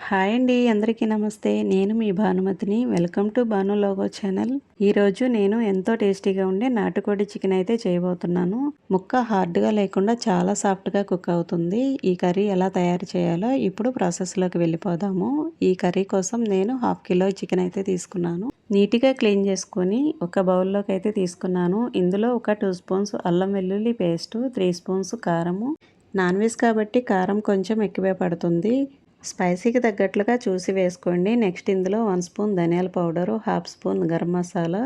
Hi అండి, అందరికీ నమస్తే. నేను మీ భానుమతిని. Welcome to Bhanu logo channel. ఈరోజు నేను ఎంతో టేస్టీగా ఉండే నాటుకోడి చికెన్ అయితే చేయబోతున్నాను. ముక్క హార్డ్గా లేకుండా చాలా సాఫ్ట్గా కుక్ అవుతుంది. ఈ కర్రీ ఎలా తయారు చేయాలో ఇప్పుడు ప్రాసెస్లోకి వెళ్ళిపోదాము. ఈ కర్రీ కోసం నేను 1/2 కిలో చికెన్ అయితే తీసుకున్నాను. నీట్గా క్లీన్ చేసుకొని ఒక బౌల్లోకి అయితే తీసుకున్నాను. ఇందులో ఒక 2 స్పూన్స్ అల్లం వెల్లుల్లి పేస్టు, 3 స్పూన్స్ కారము. నాన్ వెజ్ కాబట్టి కారం కొంచెం ఎక్కువే పడుతుంది. స్పైసీకి తగ్గట్లుగా చూసి వేసుకోండి. నెక్స్ట్ ఇందులో 1 స్పూన్ ధనియాల పౌడరు, 1/2 స్పూన్ గరం మసాలా,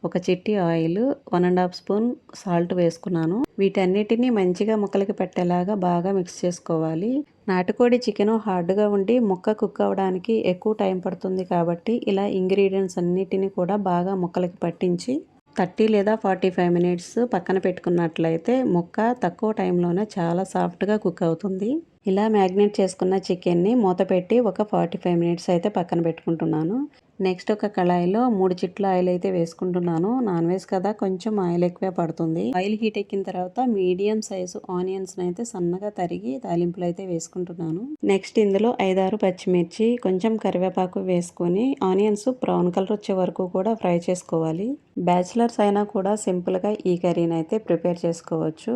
ఒక చిట్టి ఆయిల్, 1½ స్పూన్ సాల్ట్ వేసుకున్నాను. వీటన్నిటిని మంచిగా ముక్కలకి పెట్టేలాగా బాగా మిక్స్ చేసుకోవాలి. నాటుకోడి చికెను హార్డ్గా ఉండి ముక్క కుక్ అవ్వడానికి ఎక్కువ టైం పడుతుంది కాబట్టి ఇలా ఇంగ్రీడియంట్స్ అన్నిటిని కూడా బాగా ముక్కలకి పట్టించి 30 లేదా 45 మినిట్స్ పక్కన పెట్టుకున్నట్లయితే ముక్క తక్కువ టైంలోనే చాలా సాఫ్ట్గా కుక్ అవుతుంది. ఇలా మ్యాగ్నేట్ చేసుకున్న చికెన్ని మూత పెట్టి ఒక 45 మినిట్స్ అయితే పక్కన పెట్టుకుంటున్నాను. నెక్స్ట్ ఒక కళాయిలో 3 చిట్ల ఆయిల్ అయితే వేసుకుంటున్నాను. నాన్ వెజ్ కదా, కొంచెం ఆయిల్ ఎక్కువే పడుతుంది. ఆయిల్ హీట్ ఎక్కిన తర్వాత మీడియం సైజు ఆనియన్స్ని అయితే సన్నగా తరిగి తాలింపులు అయితే వేసుకుంటున్నాను. నెక్స్ట్ ఇందులో 5-6 పచ్చిమిర్చి, కొంచెం కరివేపాకు వేసుకొని ఆనియన్స్ బ్రౌన్ కలర్ వచ్చే వరకు కూడా ఫ్రై చేసుకోవాలి. బ్యాచిలర్స్ అయినా కూడా సింపుల్గా ఈ కర్రీని అయితే ప్రిపేర్ చేసుకోవచ్చు.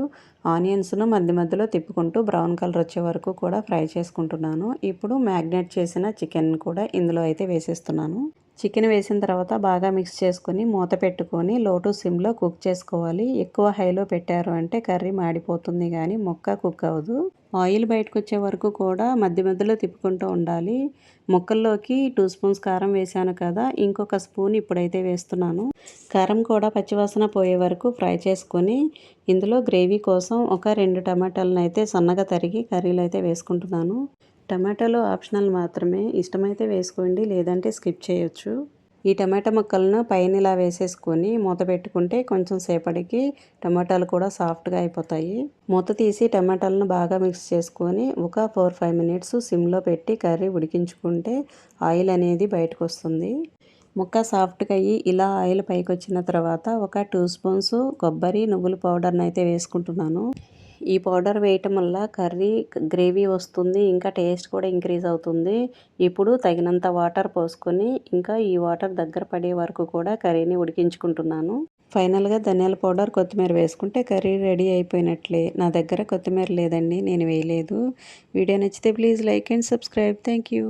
ఆనియన్స్ను మధ్య మధ్యలో తిప్పుకుంటూ బ్రౌన్ కలర్ వచ్చే వరకు కూడా ఫ్రై చేసుకుంటున్నాను. ఇప్పుడు మ్యాగ్నేట్ చేసిన చికెన్ కూడా ఇందులో అయితే వేసేస్తున్నాను. చికెన్ వేసిన తర్వాత బాగా మిక్స్ చేసుకొని మూత పెట్టుకొని లో టు సిమ్లో కుక్ చేసుకోవాలి. ఎక్కువ హైలో పెట్టారు అంటే కర్రీ మాడిపోతుంది కానీ ముక్క కుక్ అవ్వదు. ఆయిల్ బయటకు వచ్చే వరకు కూడా మధ్య మధ్యలో తిప్పుకుంటూ ఉండాలి. ముక్కల్లోకి 2 స్పూన్స్ కారం వేసాను కదా, ఇంకొక స్పూన్ ఇప్పుడైతే వేస్తున్నాను. కారం కూడా పచ్చివాసన పోయే వరకు ఫ్రై చేసుకొని ఇందులో గ్రేవీ కోసం ఒక 2 టమాటాలను అయితే సన్నగా తరిగి కర్రీలో అయితే వేసుకుంటున్నాను. టమాటాలు ఆప్షనల్ మాత్రమే, ఇష్టమైతే వేసుకోండి, లేదంటే స్కిప్ చేయొచ్చు. ఈ టమాటా ముక్కలను పైన ఇలా వేసేసుకొని మూత పెట్టుకుంటే కొంచెం సేపటికి టమాటాలు కూడా సాఫ్ట్గా అయిపోతాయి. మూత తీసి టమాటాలను బాగా మిక్స్ చేసుకొని ఒక 4-5 మినిట్స్ సిమ్లో పెట్టి కర్రీ ఉడికించుకుంటే ఆయిల్ అనేది బయటకు వస్తుంది. ముక్క సాఫ్ట్గా అయ్యి ఇలా ఆయిల్ పైకి వచ్చిన తర్వాత ఒక 2 స్పూన్స్ కొబ్బరి నువ్వుల పౌడర్ని అయితే వేసుకుంటున్నాను. ఈ పౌడర్ వేయటం వల్ల కర్రీ గ్రేవీ వస్తుంది, ఇంకా టేస్ట్ కూడా ఇంక్రీజ్ అవుతుంది. ఇప్పుడు తగినంత వాటర్ పోసుకొని ఇంకా ఈ వాటర్ దగ్గర పడే వరకు కూడా కర్రీని ఉడికించుకుంటున్నాను. ఫైనల్గా ధనియాల పౌడర్, కొత్తిమీర వేసుకుంటే కర్రీ రెడీ అయిపోయినట్లే. నా దగ్గర కొత్తిమీర లేదండి, నేను వేయలేదు. వీడియో నచ్చితే please like and subscribe. Thank you.